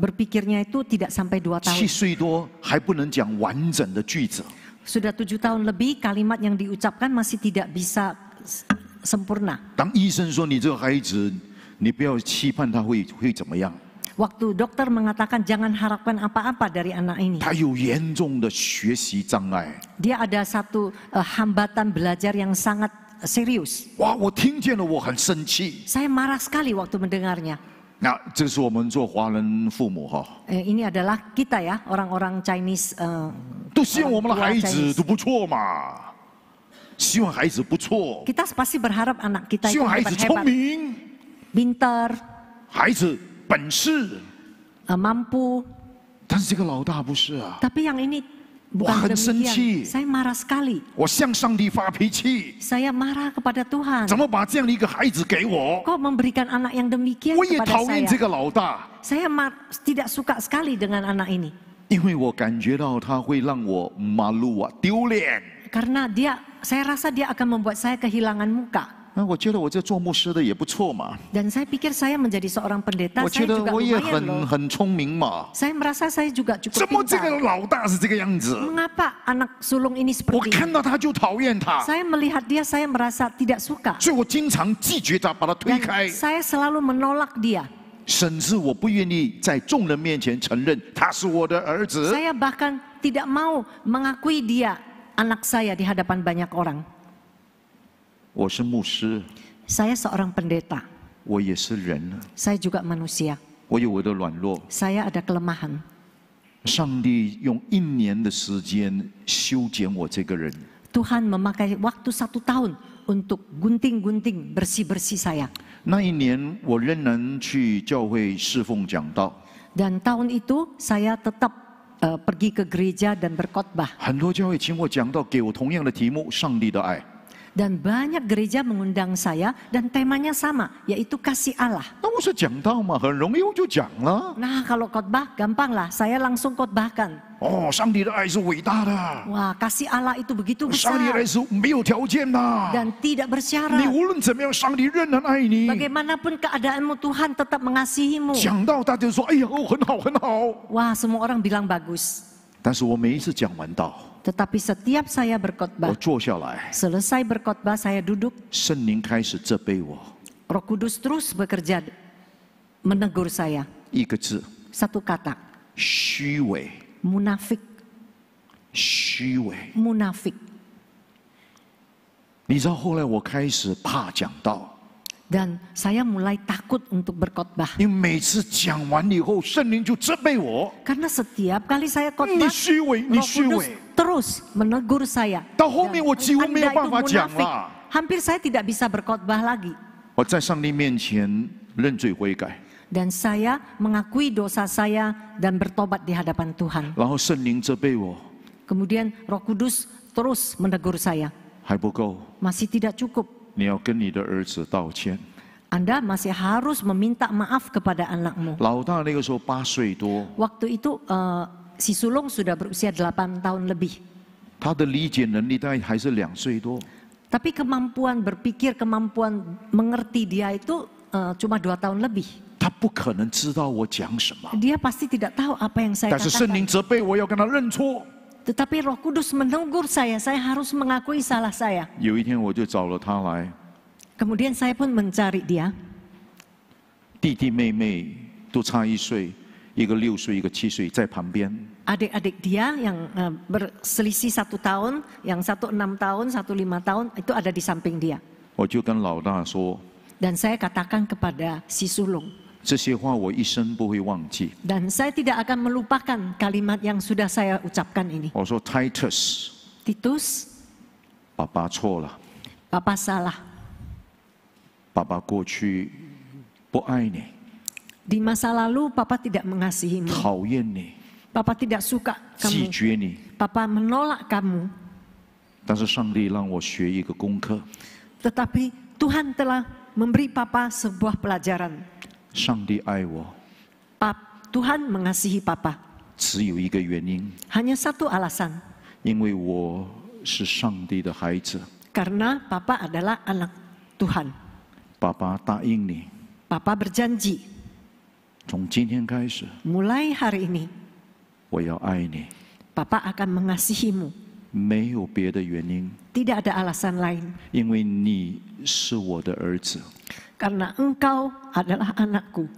berpikirnya itu tidak sampai 2 tahun. 7岁多还不能讲完整的句子。 Sudah 7 tahun lebih, kalimat yang diucapkan masih tidak bisa sempurna. 当医生说你这个孩子，你不要期盼他会怎么样， Waktu dokter mengatakan jangan harapkan apa-apa dari anak ini. 他有严重的学习障碍。 Dia ada satu hambatan belajar yang sangat serius. 哇，我听见了，我很生气。 Saya marah sekali waktu mendengarnya. 那这是我们做华人父母哈， Ini adalah kita ya, orang-orang Chinese. 都希望我们的孩 orang 子 tua Chinese. 都不错嘛，希望孩子不错， Kita pasti berharap anak kita 希 itu 望孩子聪 hebat-hebat, 明， pintar, 孩子本事。 mampu. 但是这个老大不是啊， Tapi yang ini bukan Wah,生气. demikian. Saya marah sekali. 我向上帝发脾气， Saya marah kepada Tuhan. 怎么把这样的一个孩子给我？ Kok memberikan anak yang demikian 我也 kepada 讨厌 saya? 这个老大， Saya tidak suka sekali dengan anak ini. 因为我感觉到他会让我马路啊丢脸。 Karena saya rasa dia akan membuat saya kehilangan muka. 那我觉得我这做牧师的也不错嘛， Dan saya pikir saya menjadi seorang pendeta, 我觉 saya 得 juga 我也 lumayan loh. 很聪明嘛。 Saya merasa saya juga 怎 cukup 么这个 pintar. 老大是这个样子？ Mengapa anak sulung ini 我 seperti 看 ini? 到他就讨厌他， Saya melihat dia, saya merasa tidak suka. 所以我经常拒绝他，把他推 Dan 开， saya selalu menolak dia. 甚至我不愿意在众人面前承认他是我的儿子。 Saya bahkan tidak mau mengakui dia anak saya di hadapan banyak orang. 我是牧师， Saya seorang pendeta. 我也是人， Saya juga manusia. 我有我的软弱。 Saya ada kelemahan. 上帝用1年的时间修剪我这个人， Tuhan memakai waktu 1 tahun untuk gunting-gunting, bersih-bersih saya. 那1年我仍然去教会侍奉讲道， Dan tahun itu saya tetap pergi ke gereja dan berkhotbah. 很多教会请我讲道，给我同样的题目：上帝的爱。Dan banyak gereja mengundang saya dan temanya sama, yaitu kasih Allah. 那我说讲道嘛，很容易我就讲了。 Nah, kalau khotbah gampang lah, saya langsung khotbahkan. 哦，上帝的爱是伟大的， Wah, kasih Allah itu begitu 上帝的 besar 爱是没有条件的。 dan tidak 你 bersyarat. 无论怎么样，上帝仍然爱你。 Bagaimanapun keadaanmu, Tuhan tetap mengasihimu. 讲到大家就说：“哎呀，哦，很好，很好。 Wah, semua orang bilang bagus. ”但是我每一次讲完道， Tetapi setiap saya 我 berkhotbah, 坐下来， selesai berkhotbah saya duduk, 圣灵开始责备我， Roh Kudus terus bekerja menegur saya. 一个字： Satu kata, 虚伪， munafik, 虚伪。 munafik. 你知道后来我开始怕讲道， Dan saya mulai takut untuk berkhotbah. 因为每次讲完以后，圣灵就责备我： Karena setiap kali saya 你 khotbah, 虚伪，你 Roh 虚 Kudus 伪。 terus menegur saya. 到后面我几乎没有 Anda 办 itu 法讲 munafik. 了。 Hampir saya tidak bisa berkhotbah lagi. 我在上帝面前认罪悔改， Dan saya mengakui dosa saya dan bertobat di hadapan Tuhan. 然后圣灵责备我， Kemudian Roh Kudus terus menegur saya. 还不够， Masih tidak cukup. 你要跟你的儿子道歉。 Anda masih harus meminta maaf kepada anakmu. 老大那个时候8岁多， Waktu itu si sulung sudah berusia 8 tahun lebih. 他的理解能力大概还是2岁多。 Tapi kemampuan berpikir, kemampuan mengerti dia itu cuma 2 tahun lebih. 他不可能知道我讲什么， Dia pasti tidak tahu apa yang saya 但是圣 katakan. 灵责备我要跟他认错。 Tetapi Roh Kudus menegur saya harus mengakui salah saya. 有一天我就找了他来， Kemudian saya pun mencari dia. 弟弟妹妹都差1岁，一个6岁，一个7岁，在旁边。 Adik-adik dia yang berselisih 1 tahun, yang satu 6 tahun, satu 5 tahun, itu ada di samping dia. 我就跟老大说， Dan saya katakan kepada si sulung. 这些话我一生不会忘记。 Dan saya tidak akan melupakan kalimat yang sudah saya ucapkan ini. 我说 Titus， Titus, 爸爸错了， Papa salah. 爸爸过去不爱你， Di masa lalu Papa tidak mengasihimu. 讨厌你， Papa tidak suka 拒 kamu. 绝你。 Papa menolak kamu. 但是上帝让我学一个功课， Tetapi Tuhan telah memberi Papa sebuah pelajaran. 上帝爱我 Tuhan mengasihi Papa. 只有一个原因， Hanya satu alasan. 因为我是上帝的孩子。 Karena Papa adalah anak Tuhan. 爸爸答应你， Papa berjanji, 从今天开始， mulai hari ini 我要爱你， Papa akan mengasihimu. 没有别的原因， Tidak ada alasan lain. 因为你是我的儿子。 Karena engkau adalah anakku.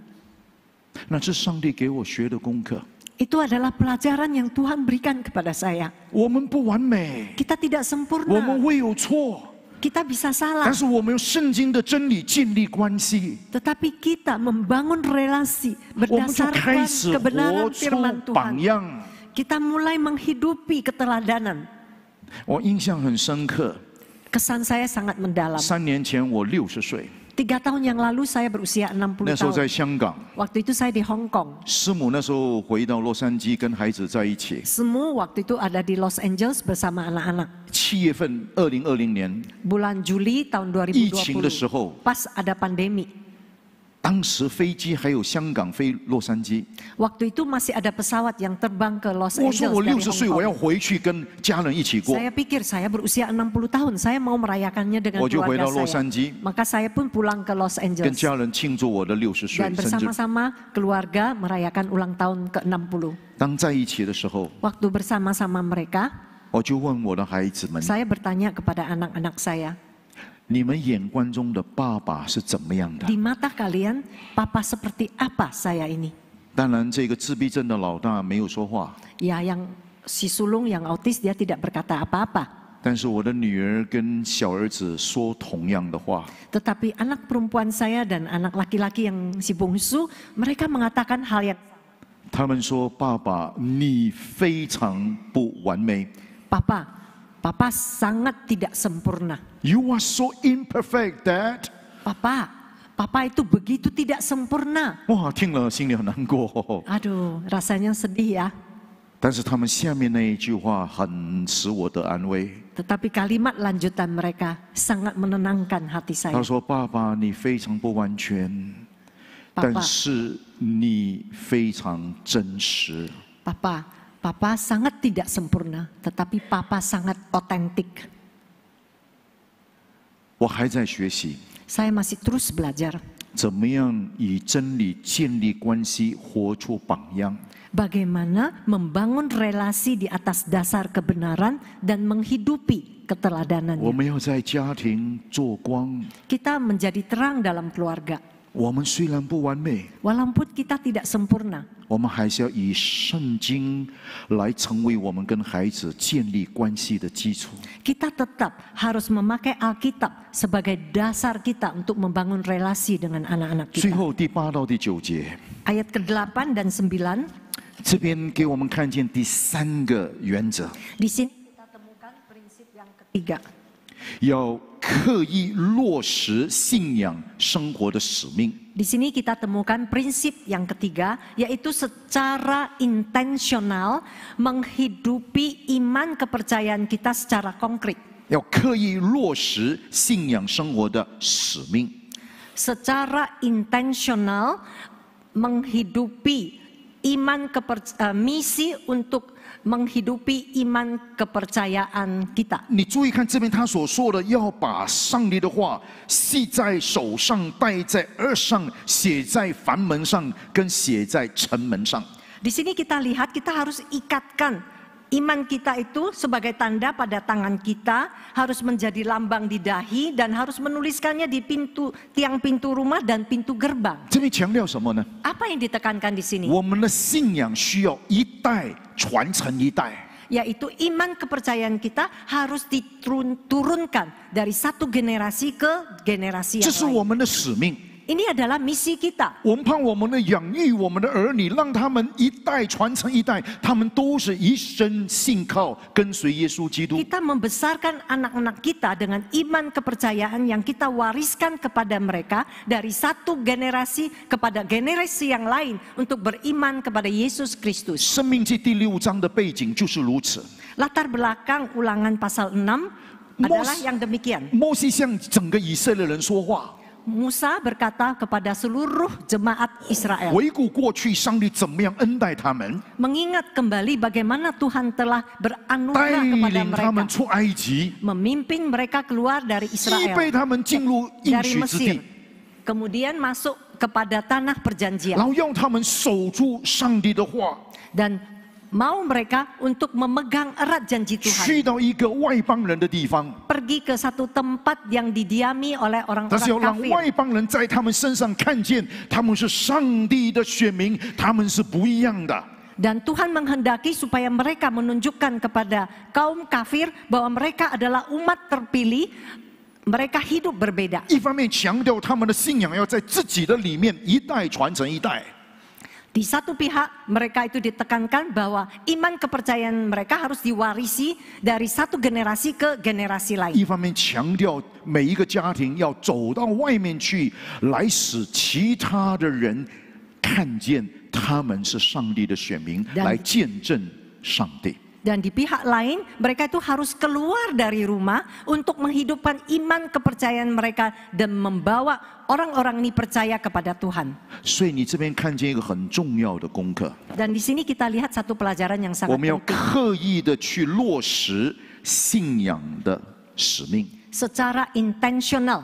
那是上帝给我学的功课。 Itu adalah pelajaran yang Tuhan berikan kepada saya. 我们不完美， Kita tidak 我们 sempurna. 会有错， Kita bisa 但 salah. 是我们用圣经的真理建立关系， Tetapi kita membangun relasi 我们就开 berdasarkan 始 kebenaran 活 firman 出榜 Tuhan. 样。 Kita mulai menghidupi keteladanan. 我印象很深刻， Kesan saya sangat mendalam. 3年前我60岁， 3 tahun yang lalu saya berusia 60那时候在 tahun. 香港， Waktu itu saya di Hong Kong. 师母那时候回到洛杉矶跟孩子在一起。 Semua waktu itu ada di Los Angeles bersama anak-anak. 7月份，2020年 Bulan Juli tahun 疫情的时 2020, 候， pas ada pandemi. 当时飞机还有香港飞洛杉矶。 Waktu itu masih ada pesawat yang terbang ke Los 我说 Angeles 我 dari 60岁， Hong 我要 Kong. 回去跟家人一起过， Saya pikir saya berusia 60 tahun, saya mau merayakannya dengan 我就回 keluarga 到洛 saya. 杉矶， Maka saya pun pulang ke Los 跟 Angeles 家人庆祝我的60岁 dan 生日。 bersama-sama keluarga merayakan ulang tahun ke-60. 当在一起的时候， Waktu bersama-sama mereka, 我就问我的孩子们： saya bertanya kepada anak-anak saya, 你们眼光中的爸爸是怎么样的？ di mata kalian, Papa seperti apa saya ini? 当然，这个自闭症的老大没有说话， Ya, yang si sulung yang autis dia tidak berkata apa-apa. 但是我的女儿跟小儿子说同样的话。 Tetapi anak perempuan saya dan anak laki-laki yang si bungsu, mereka mengatakan hal yang 他们说：“爸爸，你非常不完美。 Papa sangat tidak sempurna. You are so imperfect, Dad。 Papa itu begitu tidak sempurna. 哇，听了心里很难过。 Aduh, rasanya sedih ya. 但是他们下面那一句话很使我得安慰。 Tetapi kalimat lanjutan mereka sangat menenangkan hati 他 saya. 说：“爸爸，你非常不完全，但是你非常真实。 Papa sangat tidak sempurna, tetapi Papa sangat otentik. 我还在学习， Saya masih terus belajar 怎么样以真理建立关系，活出榜样。 bagaimana membangun relasi di atas dasar kebenaran dan menghidupi 我 keteladanannya. 们要在家庭做光。 Kita menjadi terang dalam keluarga. 我们虽然不完美， Walaupun kita tidak sempurna, 我们还是要以圣经来成为我们跟孩子建立关系的基础。 kita tetap harus memakai Alkitab sebagai dasar kita untuk membangun relasi dengan anak-anak 最 kita. 后第8到第9节， Ayat ke-8 dan 9, 这边给我们看见第3个原则， di sini kita temukan prinsip yang ketiga. 要刻意落实信仰生活的使命。 Di sini kita temukan prinsip yang ketiga, yaitu secara intensional menghidupi iman kepercayaan kita secara konkret. 要刻意落实信仰生活的使命。 Secara intensional menghidupi misi untuk menghidupi iman kepercayaan kita. 你注意看这边他所说的，要把上帝的话系在手上，戴在耳上，写在房门上，跟写在城门上。 Di sini kita lihat kita harus ikatkan iman kita itu sebagai tanda pada tangan kita, harus menjadi lambang di dahi dan harus menuliskannya di tiang pintu rumah dan pintu gerbang. 这边强调什么呢？ Apa yang ditekankan di sini? 我们的信仰需要一代传承一代。 Yaitu iman kepercayaan kita harus diturunkan dari satu generasi ke generasi 这 yang 是 lain. 我们的使命。 Ini adalah misi kita. 我们盼我们的养育我们的儿女，让他们一代传承一代，他们都是一生信靠跟随耶稣基督。 Kita membesarkan anak-anak kita dengan iman kepercayaan yang kita wariskan kepada mereka dari satu generasi kepada generasi yang lain untuk beriman kepada Yesus Kristus. 生命记第6章的背景就是如此。 Latar belakang Ulangan pasal 6 adalah yang demikian. 摩西向整个以色列人说话， Musa berkata kepada seluruh jemaat Israel, 回顾过去上帝怎么样恩待他们， mengingat kembali bagaimana Tuhan telah 带 beranugerah kepada 领他们 mereka, 出埃及， memimpin mereka keluar dari 预 Israel, 备他们进入应 dari 许之 Mesir, 地， kemudian masuk kepada tanah 然 perjanjian 后要他们守住上帝的话， dan mau mereka untuk memegang erat janji Tuhan, 去到一个外邦人的地方， pergi ke satu tempat yang didiami oleh 但是要 orang-orang 让 kafir. 外邦人在他们身上看见他们是上帝的选民，他们是不一样的。 Dan Tuhan menghendaki supaya mereka menunjukkan kepada kaum kafir bahwa mereka adalah umat terpilih, mereka hidup berbeda. 一方面强调他们的信仰要在自己的里面一代传承一代， Di satu pihak mereka itu ditekankan bahwa iman kepercayaan mereka harus diwarisi dari satu generasi ke generasi 一 lain. 方面强调每一个家庭要走到外面去，来使其他的人看见他们是上帝的选民， Dan 来见证上帝。 Dan di pihak lain mereka itu harus keluar dari rumah untuk menghidupkan iman kepercayaan mereka dan membawa orang-orang ini percaya kepada Tuhan. 所以你这边看见一个很重要的功课， Dan di sini kita lihat satu pelajaran yang 我 sangat 们要 penting. 刻意的去落实信仰的使命。 Secara intensional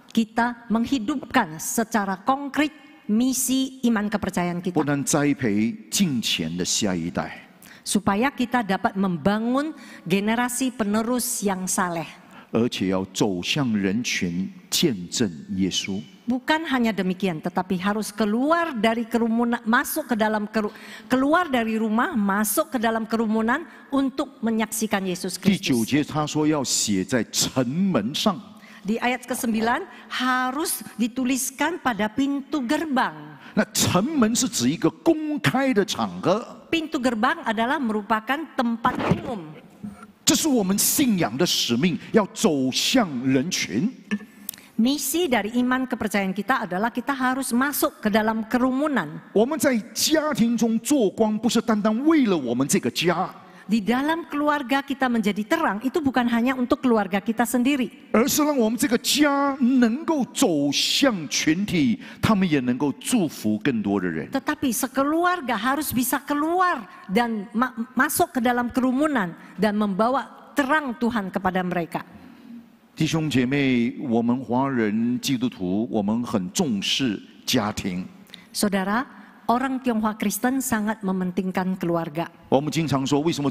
kita menghidupkan secara konkret misi iman kepercayaan 不 kita. 能栽培敬虔的下一代， Supaya kita dapat membangun generasi penerus yang saleh. 而且要走向人群，见证耶稣。 Bukan hanya demikian, tetapi harus keluar dari kerumunan, masuk ke dalam keluar dari rumah, masuk ke dalam kerumunan untuk menyaksikan Yesus 第9 Kristus. 节他说要写在城门上， Di ayat ke-9 harus dituliskan pada pintu gerbang. 那城门是指一个公开的场合， Pintu gerbang adalah merupakan tempat umum. 这是我们信仰的使命，要走向人群。Misi dari iman kepercayaan kita adalah kita harus masuk ke dalam kerumunan. 我们在家庭中做光，不是单单为了我们这个家， Di dalam keluarga kita menjadi terang, itu bukan hanya untuk keluarga kita sendiri, 而是让我们这个家能够走向群体，他们也能够祝福更多的人。 tetapi sekeluarga harus bisa keluar dan masuk ke dalam kerumunan dan membawa terang Tuhan kepada mereka. 弟兄姐妹，我们华人基督徒，我们很重视家庭。 Saudara, orang Tionghoa Kristen sangat mementingkan keluarga. 我们经常说，为什么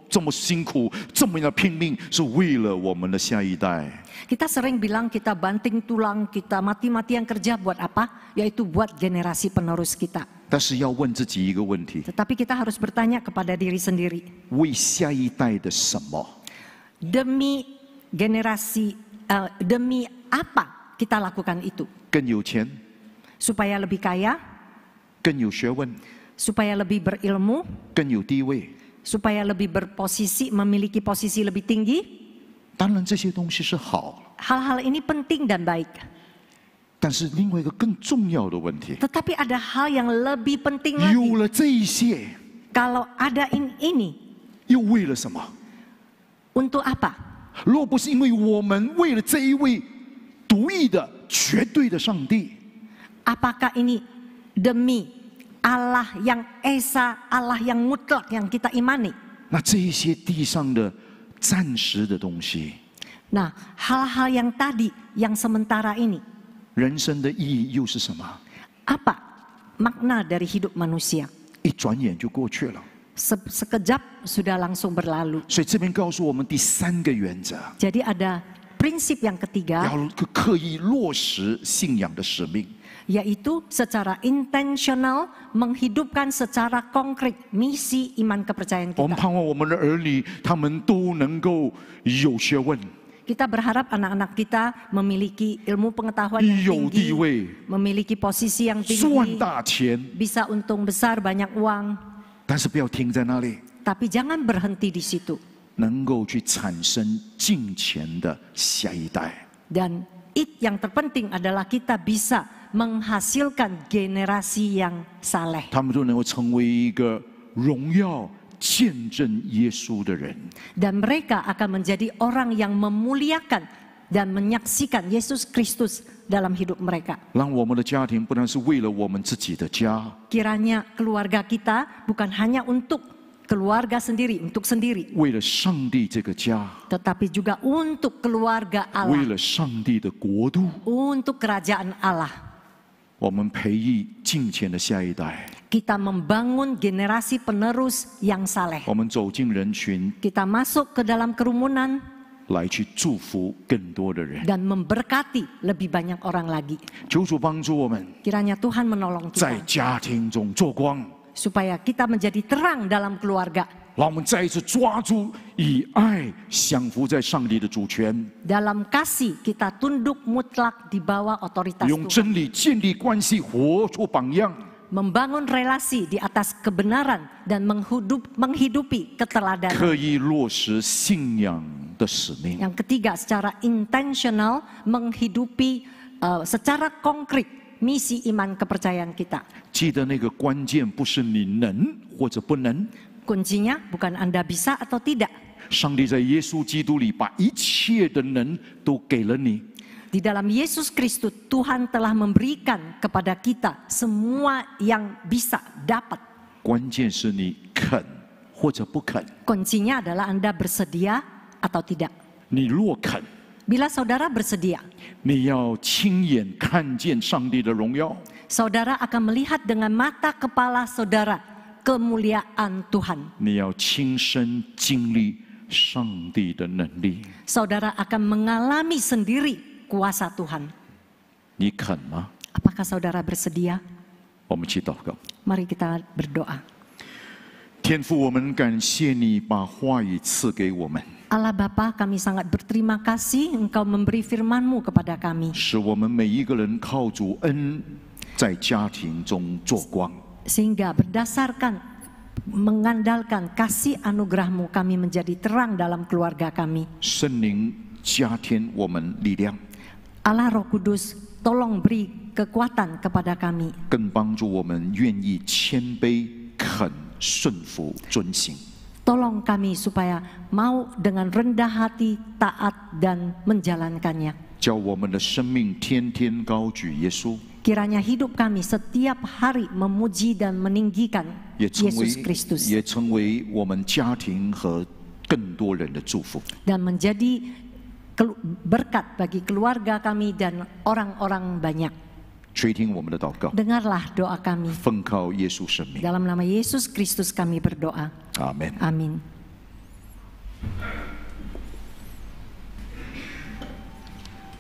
这么辛苦，这么样拼命，是为了我们的下一代。 Kita sering bilang kita banting tulang, kita mati-matian kerja buat apa? Yaitu buat generasi penerus kita. 但是要问自己一个问题： Tetapi kita harus bertanya kepada diri sendiri. 为下一代的什么？ Demi generasi, demi apa kita lakukan itu? 更有钱， Supaya lebih kaya, 更有学问， supaya lebih berilmu, 更有地位。 supaya lebih berposisi, memiliki posisi lebih tinggi. 当然，这些东西是好， Hal-hal ini penting dan baik. 但是另外一个更重要的问题， Tetapi ada hal yang lebih penting lagi. 有了这一些， Kalau ada ini, 又为了什么？ untuk apa? 若不是因为我们为了这一位独一的、绝对的上帝， Apakah ini demi Allah yang esa, Allah yang mutlak yang kita imani? 那这一些地上的暂时的东西， Nah, hal-hal yang tadi, yang sementara ini, 人生的意义又是什么？ apa makna dari hidup manusia? 一转眼就过去了。 Sekejap sudah langsung berlalu. 所以这边告诉我们第三个原则， Jadi ada prinsip yang ketiga, 要刻意落实信仰的使命。 yaitu secara intensional menghidupkan secara konkret misi iman kepercayaan 我们 kita. 盼望我们的儿女，他们都能够有学问、 Kita berharap anak-anak kita memiliki ilmu pengetahuan yang 有地 tinggi, 位、 memiliki posisi yang 赚 tinggi, 大钱， bisa untung besar, banyak uang. 但是不要停在那里， Tapi jangan berhenti di situ. 能够去产生敬虔的下一代。 Dan yang terpenting adalah kita bisa menghasilkan generasi yang saleh. 他们都能够成为一个荣耀见证耶稣的人。 Dan mereka akan menjadi orang yang memuliakan dan menyaksikan Yesus Kristus dalam hidup mereka. 让我们的家庭不单是为了我们自己的家， Kiranya keluarga kita bukan hanya untuk keluarga sendiri, untuk sendiri, 为了上帝这个家， tetapi juga untuk keluarga 为 Allah, 了上帝的国度， untuk kerajaan Allah. 我们培育敬虔的下一代。 Kita membangun generasi penerus yang saleh. 我们走进人群， Kita masuk ke dalam kerumunan 来去祝福更多的人。 dan memberkati lebih banyak orang lagi. 求主帮助我们 Kiranya Tuhan menolong 在 kita 家庭中做光， supaya kita menjadi terang dalam keluarga. 让我们再一次抓住以爱降服在上帝的主权， Dalam kasih kita tunduk mutlak di bawah otoritas 用 Tuhan. 真理建立关系，活出榜样。 Membangun relasi di atas kebenaran dan menghidupi keteladanan. 刻意落实信仰的使命。 Yang ketiga, secara intensional menghidupi secara konkret misi iman kepercayaan kita. 记得那个关键不是你能或者不能， Kuncinya bukan Anda bisa atau tidak. 上帝在耶稣基督里把一切的能都给了你。 Di dalam Yesus Kristus, Tuhan telah memberikan kepada kita semua yang bisa dapat. 关键是你肯或者不肯。 Kuncinya adalah Anda bersedia atau tidak. 你若肯， Bila saudara bersedia, 你要亲眼看见上帝的荣耀， saudara akan melihat dengan mata kepala saudara kemuliaan Tuhan. 你要亲身经历上帝的能力。 Saudara akan mengalami sendiri kuasa Tuhan. 你肯吗？ Apakah saudara bersedia? 我们一起祷告。 Mari kita berdoa. 天父，我们感谢你把话语赐给我们， Allah Bapa, kami sangat berterima kasih Engkau memberi firman-Mu kepada kami. 使我们每一个人靠主恩，在家庭中做光。 Sehingga berdasarkan mengandalkan kasih anugerah-Mu, kami menjadi terang dalam keluarga kami. 圣灵加添我们力量， Allah Roh Kudus, tolong beri kekuatan kepada kami. 更帮助我们愿意谦卑、肯顺服、遵行。 Tolong kami supaya mau dengan rendah hati, taat dan menjalankannya. 叫我们的生命天天高举耶稣， Kiranya hidup kami setiap hari memuji dan meninggikan 也成为 Yesus Kristus 也成为我们家庭和更多人的祝福。 dan menjadi berkat bagi keluarga kami dan orang-orang banyak. 垂听我们的祷告， Dengarlah doa kami. 奉靠耶稣生命， Dalam nama Yesus Kristus kami berdoa. 阿门。 Amin.